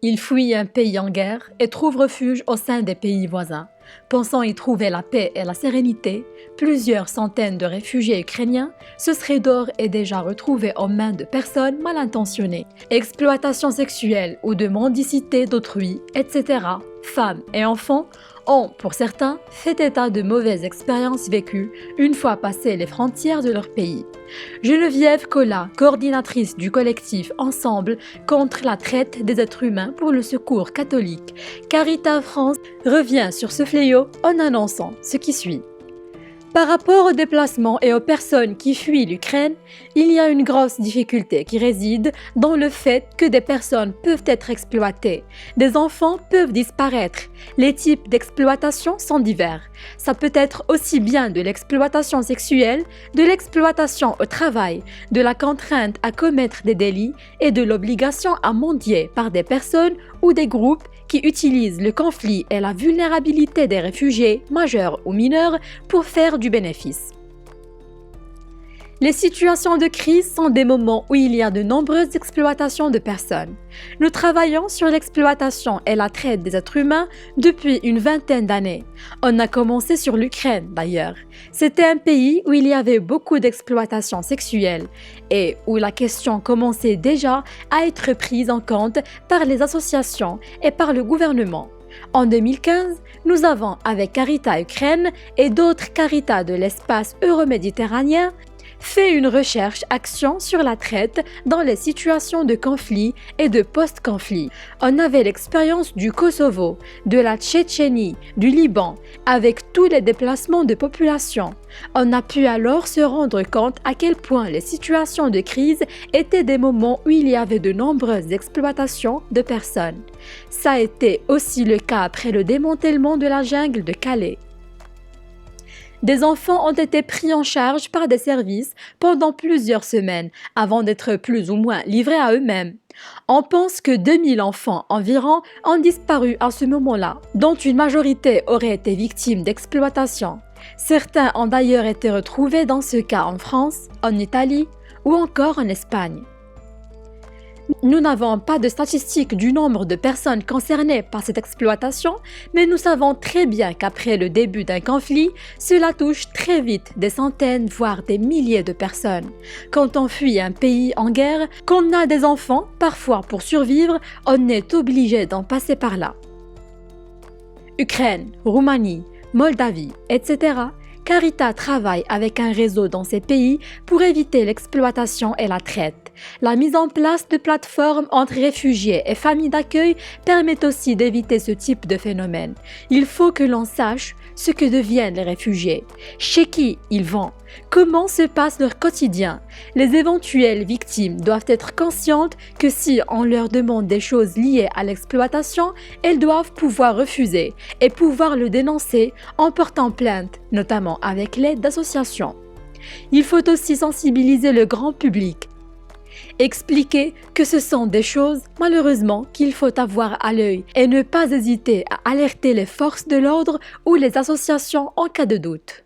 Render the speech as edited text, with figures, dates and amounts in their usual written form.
Ils fuient un pays en guerre et trouvent refuge au sein des pays voisins. Pensant y trouver la paix et la sérénité, plusieurs centaines de réfugiés ukrainiens se seraient d'ores et déjà retrouvés aux mains de personnes mal intentionnées. Exploitation sexuelle ou de mendicité d'autrui, etc., femmes et enfants ont, pour certains, fait état de mauvaises expériences vécues une fois passées les frontières de leur pays. Geneviève Collat, coordinatrice du collectif Ensemble contre la traite des êtres humains pour le secours catholique, Caritas France, revient sur ce fléau en annonçant ce qui suit. Par rapport aux déplacements et aux personnes qui fuient l'Ukraine, il y a une grosse difficulté qui réside dans le fait que des personnes peuvent être exploitées, des enfants peuvent disparaître. Les types d'exploitation sont divers. Ça peut être aussi bien de l'exploitation sexuelle, de l'exploitation au travail, de la contrainte à commettre des délits et de l'obligation à mendier par des personnes ou des groupes qui utilisent le conflit et la vulnérabilité des réfugiés, majeurs ou mineurs, pour faire du bénéfice. Les situations de crise sont des moments où il y a de nombreuses exploitations de personnes. Nous travaillons sur l'exploitation et la traite des êtres humains depuis une vingtaine d'années. On a commencé sur l'Ukraine d'ailleurs. C'était un pays où il y avait beaucoup d'exploitation sexuelle et où la question commençait déjà à être prise en compte par les associations et par le gouvernement. En 2015, nous avons, avec Caritas Ukraine et d'autres Caritas de l'espace euro-méditerranéen, fait une recherche-action sur la traite dans les situations de conflit et de post-conflit. On avait l'expérience du Kosovo, de la Tchétchénie, du Liban, avec tous les déplacements de population. On a pu alors se rendre compte à quel point les situations de crise étaient des moments où il y avait de nombreuses exploitations de personnes. Ça a été aussi le cas après le démantèlement de la jungle de Calais. Des enfants ont été pris en charge par des services pendant plusieurs semaines avant d'être plus ou moins livrés à eux-mêmes. On pense que 2000 enfants environ ont disparu à ce moment-là, dont une majorité aurait été victime d'exploitation. Certains ont d'ailleurs été retrouvés dans ce cas en France, en Italie ou encore en Espagne. Nous n'avons pas de statistiques du nombre de personnes concernées par cette exploitation, mais nous savons très bien qu'après le début d'un conflit, cela touche très vite des centaines, voire des milliers de personnes. Quand on fuit un pays en guerre, qu'on a des enfants, parfois pour survivre, on est obligé d'en passer par là. Ukraine, Roumanie, Moldavie, etc., Caritas travaille avec un réseau dans ces pays pour éviter l'exploitation et la traite. La mise en place de plateformes entre réfugiés et familles d'accueil permet aussi d'éviter ce type de phénomène. Il faut que l'on sache ce que deviennent les réfugiés, chez qui ils vont, comment se passe leur quotidien. Les éventuelles victimes doivent être conscientes que si on leur demande des choses liées à l'exploitation, elles doivent pouvoir refuser et pouvoir le dénoncer en portant plainte, notamment avec l'aide d'associations. Il faut aussi sensibiliser le grand public. Expliquer que ce sont des choses, malheureusement, qu'il faut avoir à l'œil et ne pas hésiter à alerter les forces de l'ordre ou les associations en cas de doute.